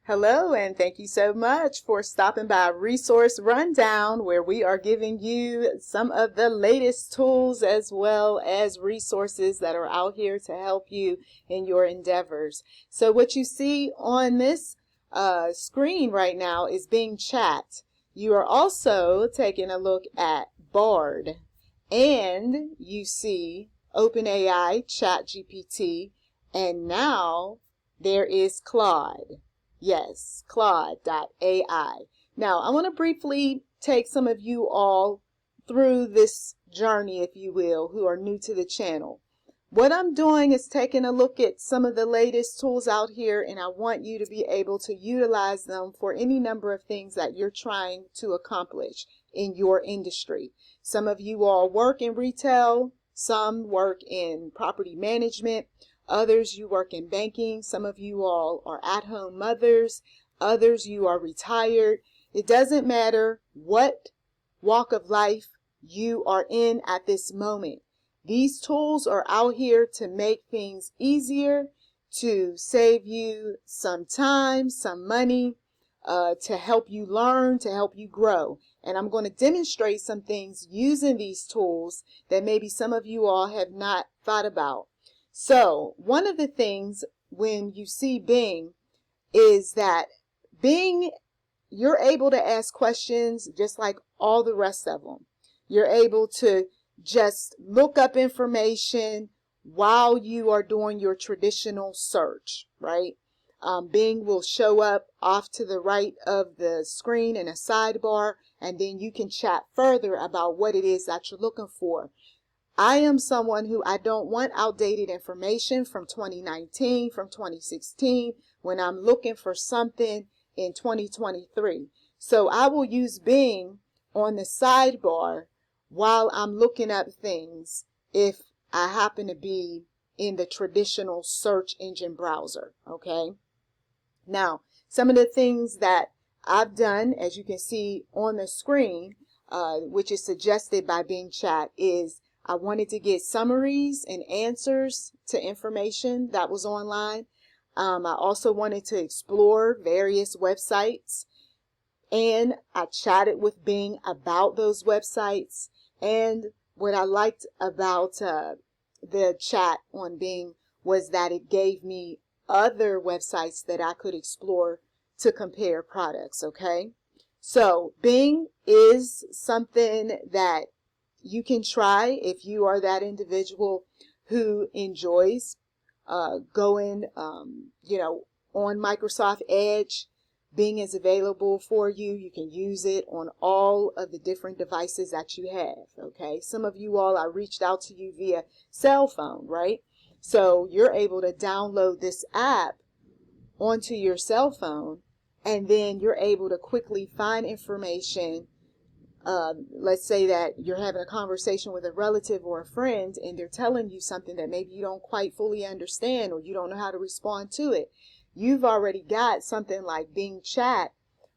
Hello, and thank you so much for stopping by Resource Rundown, where we are giving you some of the latest tools as well as resources that are out here to help you in your endeavors. So what you see on this screen right now is Bing Chat. You are also taking a look at Bard, and you see OpenAI, ChatGPT, and now there is Claude. Yes, Claude.ai. Now, I want to briefly take some of you all through this journey, if you will, who are new to the channel. What I'm doing is taking a look at some of the latest tools out here, and I want you to be able to utilize them for any number of things that you're trying to accomplish in your industry. Some of you all work in retail, some work in property management. Others, you work in banking. Some of you all are at-home mothers. Others, you are retired. It doesn't matter what walk of life you are in at this moment. These tools are out here to make things easier, to save you some time, some money, to help you learn, to help you grow. And I'm going to demonstrate some things using these tools that maybe some of you all have not thought about. So one of the things when you see Bing is that Bing, you're able to ask questions just like all the rest of them. You're able to just look up information while you are doing your traditional search, right? Bing will show up off to the right of the screen in a sidebar, and then you can chat further about what it is that you're looking for. I am someone who I don't want outdated information from 2019, from 2016, when I'm looking for something in 2023. So I will use Bing on the sidebar while I'm looking up things if I happen to be in the traditional search engine browser, okay? Now, some of the things that I've done, as you can see on the screen, which is suggested by Bing Chat, is I wanted to get summaries and answers to information that was online. I also wanted to explore various websites, and I chatted with Bing about those websites. And what I liked about the chat on Bing was that it gave me other websites that I could explore to compare products, okay? So Bing is something that you can try if you are that individual who enjoys going, on Microsoft Edge. Bing is available for you. You can use it on all of the different devices that you have, okay? Some of you all, I reached out to you via cell phone, right? So you're able to download this app onto your cell phone, and then you're able to quickly find information. Let's say that you're having a conversation with a relative or a friend, and they're telling you something that maybe you don't quite fully understand, or you don't know how to respond to it. You've already got something like Bing Chat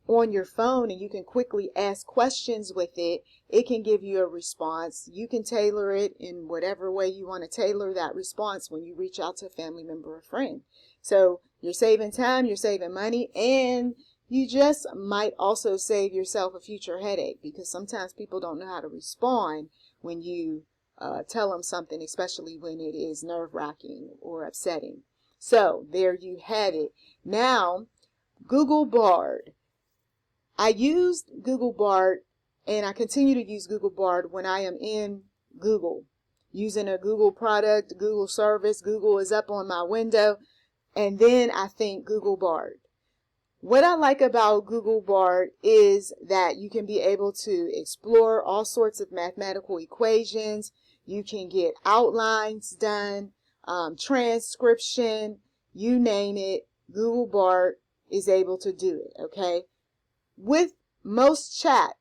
on your phone, and you can quickly ask questions with it. It can give you a response. You can tailor it in whatever way you want to tailor that response when you reach out to a family member or friend. So you're saving time, you're saving money, and you just might also save yourself a future headache, because sometimes people don't know how to respond when you tell them something, especially when it is nerve-wracking or upsetting. So there you have it. Now, Google Bard. I used Google Bard, and I continue to use Google Bard when I am in Google, using a Google product, Google service. Google is up on my window, and then I think Google Bard. What I like about Google Bard is that you can be able to explore all sorts of mathematical equations. You can get outlines done, transcription, you name it. Google Bard is able to do it, okay? With most chat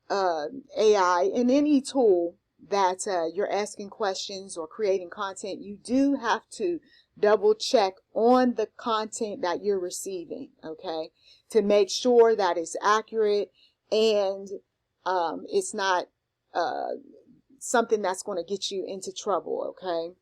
AI and any tool that you're asking questions or creating content, you do have to double check on the content that you're receiving, okay, to make sure that it's accurate and it's not something that's going to get you into trouble, okay?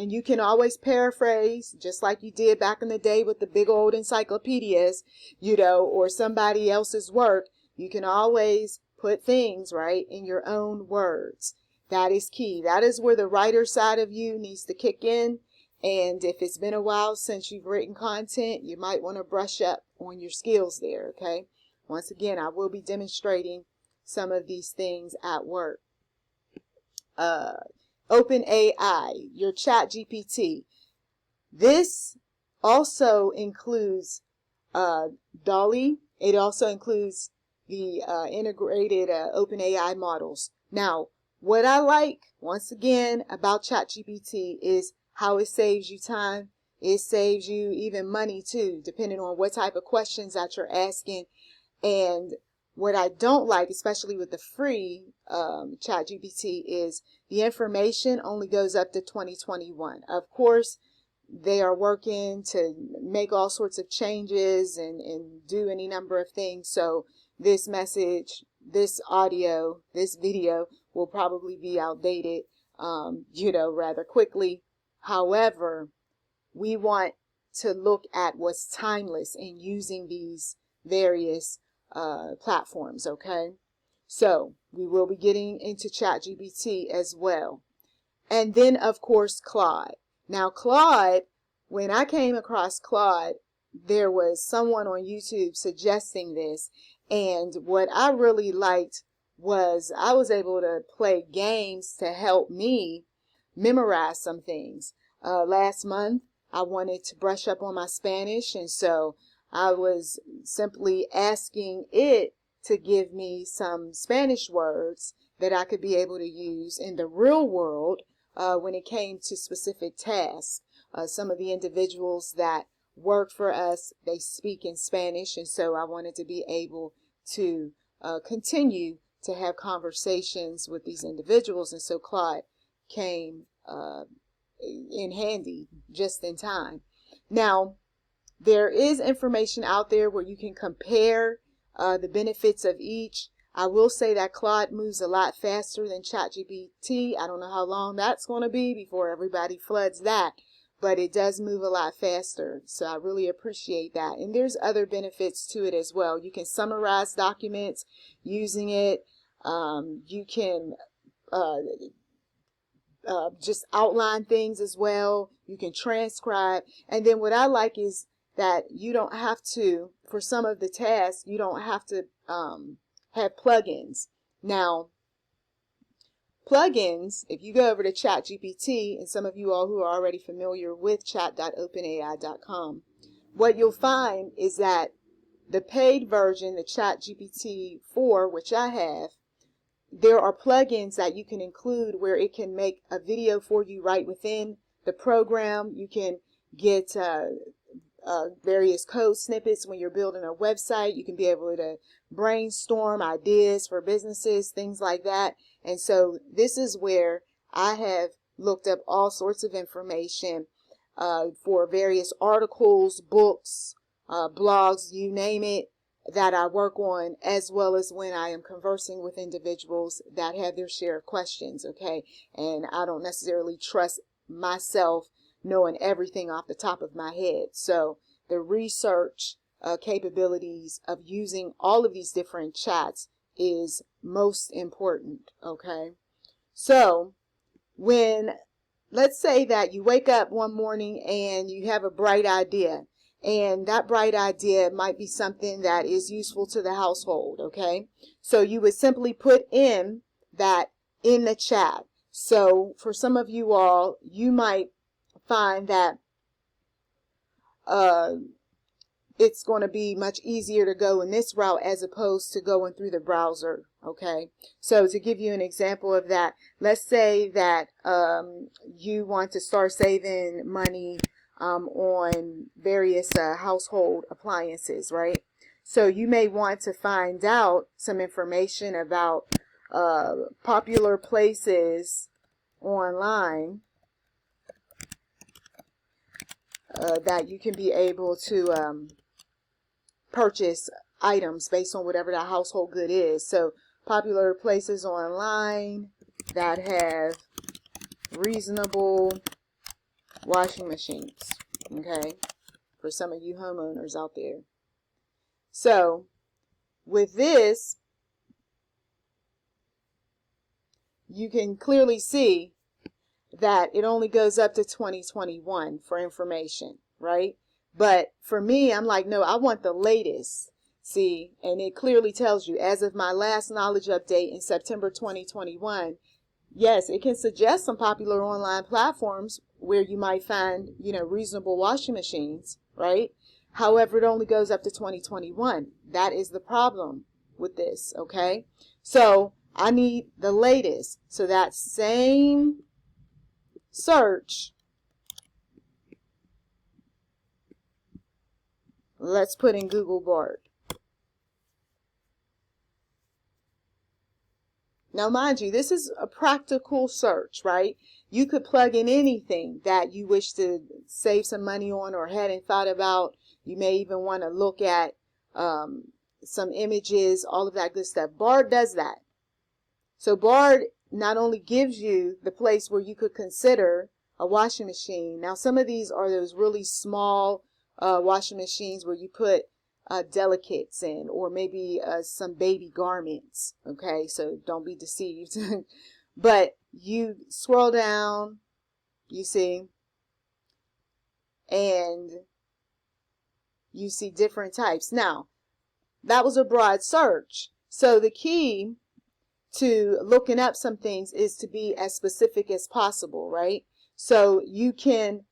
And you can always paraphrase, just like you did back in the day with the big old encyclopedias, you know, or somebody else's work. You can always put things, right, in your own words. That is key. That is where the writer side of you needs to kick in. And if it's been a while since you've written content, you might want to brush up on your skills there, okay? Once again, I will be demonstrating some of these things at work. OpenAI, your chat GPT. This also includes DALL-E. It also includes the integrated OpenAI models. Now, what I like, once again, about ChatGPT is how it saves you time. It saves you even money too, depending on what type of questions that you're asking. And what I don't like, especially with the free ChatGPT, is the information only goes up to 2021. Of course, they are working to make all sorts of changes and do any number of things. So this message, this audio, this video will probably be outdated, you know, rather quickly. However, we want to look at what's timeless in using these various platforms, okay? So we will be getting into ChatGPT as well. And then, of course, Claude. Now, Claude, when I came across Claude, there was someone on YouTube suggesting this. And what I really liked was I was able to play games to help me memorize some things. Last month, I wanted to brush up on my Spanish, and so I was simply asking it to give me some Spanish words that I could be able to use in the real world when it came to specific tasks. Some of the individuals that work for us, they speak in Spanish, and so I wanted to be able to continue to have conversations with these individuals, and so Claude came in handy just in time. Now, there is information out there where you can compare the benefits of each. I will say that Claude moves a lot faster than ChatGPT. I don't know how long that's going to be before everybody floods that, but it does move a lot faster. So I really appreciate that. And there's other benefits to it as well. You can summarize documents using it. You can just outline things as well. You can transcribe. And then what I like is that you don't have to, for some of the tasks, you don't have to have plugins. Now, plugins, if you go over to ChatGPT, and some of you all who are already familiar with chat.openai.com, what you'll find is that the paid version, the ChatGPT 4, which I have, there are plugins that you can include where it can make a video for you right within the program. You can get various code snippets when you're building a website. You can be able to brainstorm ideas for businesses, things like that. And so this is where I have looked up all sorts of information for various articles, books, blogs, you name it, that I work on, as well as when I am conversing with individuals that have their share of questions, okay? And I don't necessarily trust myself knowing everything off the top of my head. So the research capabilities of using all of these different chats is most important, okay? So when, let's say that you wake up one morning and you have a bright idea, and that bright idea might be something that is useful to the household, okay? So you would simply put in that in the chat. So for some of you all, you might find that it's going to be much easier to go in this route as opposed to going through the browser, okay? So to give you an example of that, let's say that you want to start saving money on various household appliances, right? So you may want to find out some information about popular places online that you can be able to purchase items based on whatever the household good is. So popular places online that have reasonable washing machines, okay, for some of you homeowners out there. So with this, you can clearly see that it only goes up to 2021 for information, right? But for me, I'm like, no, I want the latest. See, and it clearly tells you, as of my last knowledge update in September 2021, yes, it can suggest some popular online platforms where you might find, reasonable washing machines, right? However, it only goes up to 2021. That is the problem with this, okay? So I need the latest. So that same search, let's put in Google Bard. Now, mind you, this is a practical search, right? You could plug in anything that you wish to save some money on or hadn't thought about. You may even want to look at some images, all of that good stuff. Bard does that. So Bard not only gives you the place where you could consider a washing machine. Now, some of these are those really small washing machines where you put delicates in, or maybe some baby garments, okay? So don't be deceived. But you scroll down, you see, and you see different types. Now, that was a broad search. So the key to looking up some things is to be as specific as possible, right? So you can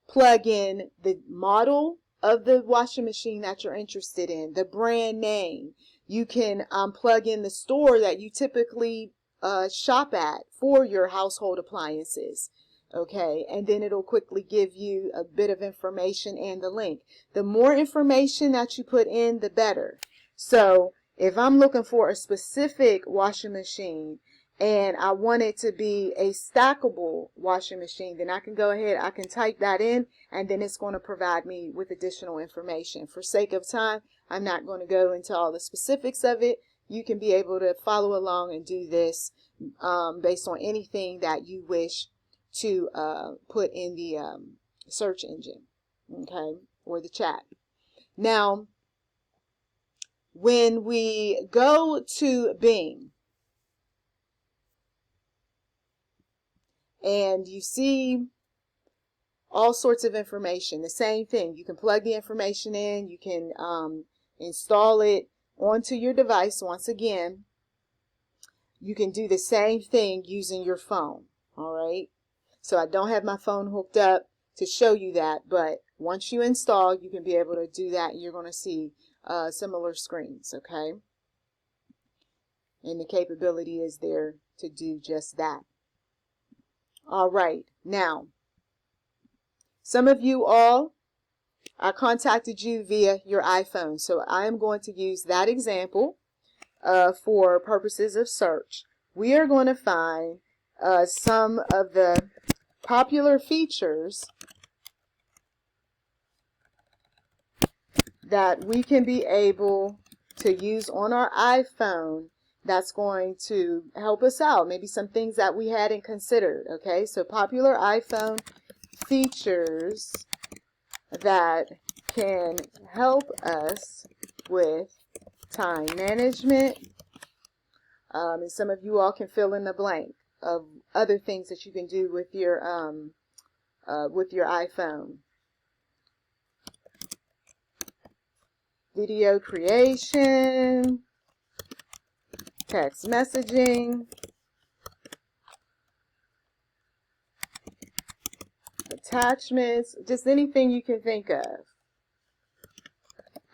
plug in the model of the washing machine that you're interested in, the brand name. You can plug in the store that you typically shop at for your household appliances, okay? And then it'll quickly give you a bit of information and the link. The more information that you put in, the better. So if I'm looking for a specific washing machine and I want it to be a stackable washing machine, then I can go ahead, I can type that in, and then it's going to provide me with additional information. For sake of time, I'm not going to go into all the specifics of it. You can be able to follow along and do this based on anything that you wish to put in the search engine, okay, or the chat. Now, when we go to Bing and you see all sorts of information, the same thing, you can plug the information in, you can install it onto your device. Once again, you can do the same thing using your phone, all right? So I don't have my phone hooked up to show you that, but once you install, you can be able to do that, and you're going to see similar screens, okay? And the capability is there to do just that. All right, now, some of you all, I contacted you via your iPhone, so I am going to use that example for purposes of search. We are going to find some of the popular features that we can be able to use on our iPhone that's going to help us out. Maybe some things that we hadn't considered, okay? So popular iPhone features that can help us with time management. And some of you all can fill in the blank of other things that you can do with your iPhone. Video creation, text messaging, attachments, just anything you can think of.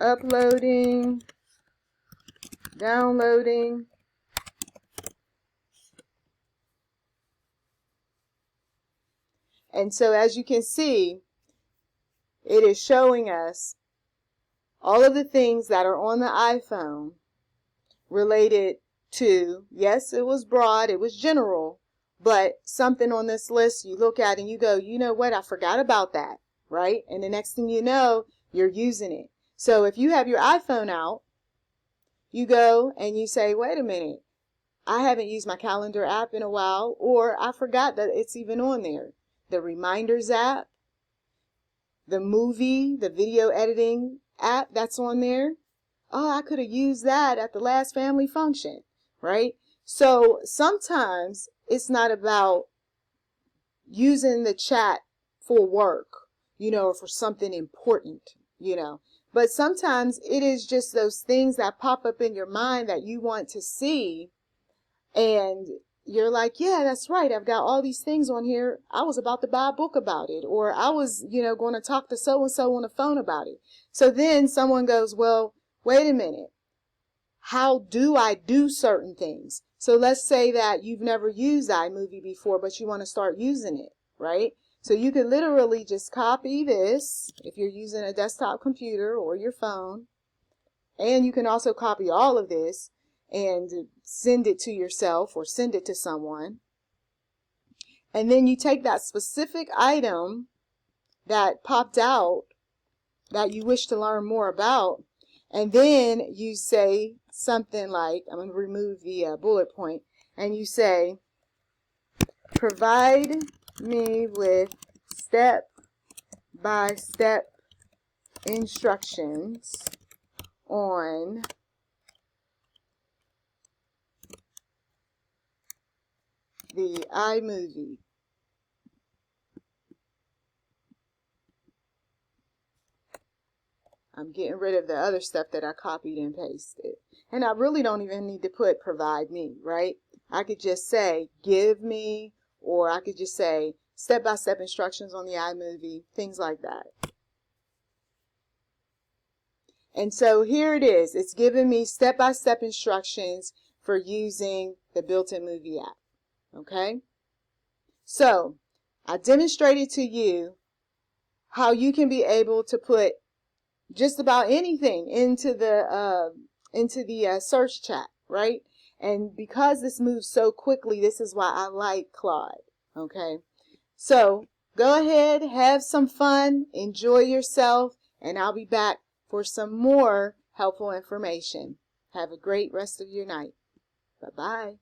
Uploading, downloading. And so as you can see, it is showing us all of the things that are on the iPhone related to, yes, it was broad, it was general, but something on this list you look at and you go, you know what, I forgot about that, right? And the next thing you know, you're using it. So if you have your iPhone out, you go and you say, wait a minute, I haven't used my calendar app in a while, or I forgot that it's even on there. The reminders app, the movie, the video editing app that's on there. Oh, I could have used that at the last family function, right? So sometimes it's not about using the chat for work, or for something important, but sometimes it is just those things that pop up in your mind that you want to see, and you're like, yeah, that's right, I've got all these things on here. I was about to buy a book about it, or I was, going to talk to so-and-so on the phone about it. So then someone goes, well, wait a minute. How do I do certain things? So let's say that you've never used iMovie before, but you want to start using it, right? So you can literally just copy this if you're using a desktop computer or your phone. And you can also copy all of this and send it to yourself or send it to someone. And then you take that specific item that popped out that you wish to learn more about, and then you say something like, I'm going to remove the bullet point, and you say, provide me with step-by-step instructions on the iMovie. I'm getting rid of the other stuff that I copied and pasted. And I really don't even need to put provide me, right? I could just say give me, or I could just say step-by-step instructions on the iMovie, things like that. And so here it is. It's giving me step-by-step instructions for using the built-in movie app. Okay? So I demonstrated to you how you can be able to put just about anything into the search chat, right? And because this moves so quickly, this is why I like Claude. Okay, so go ahead, have some fun, enjoy yourself, and I'll be back for some more helpful information. Have a great rest of your night. Bye-bye.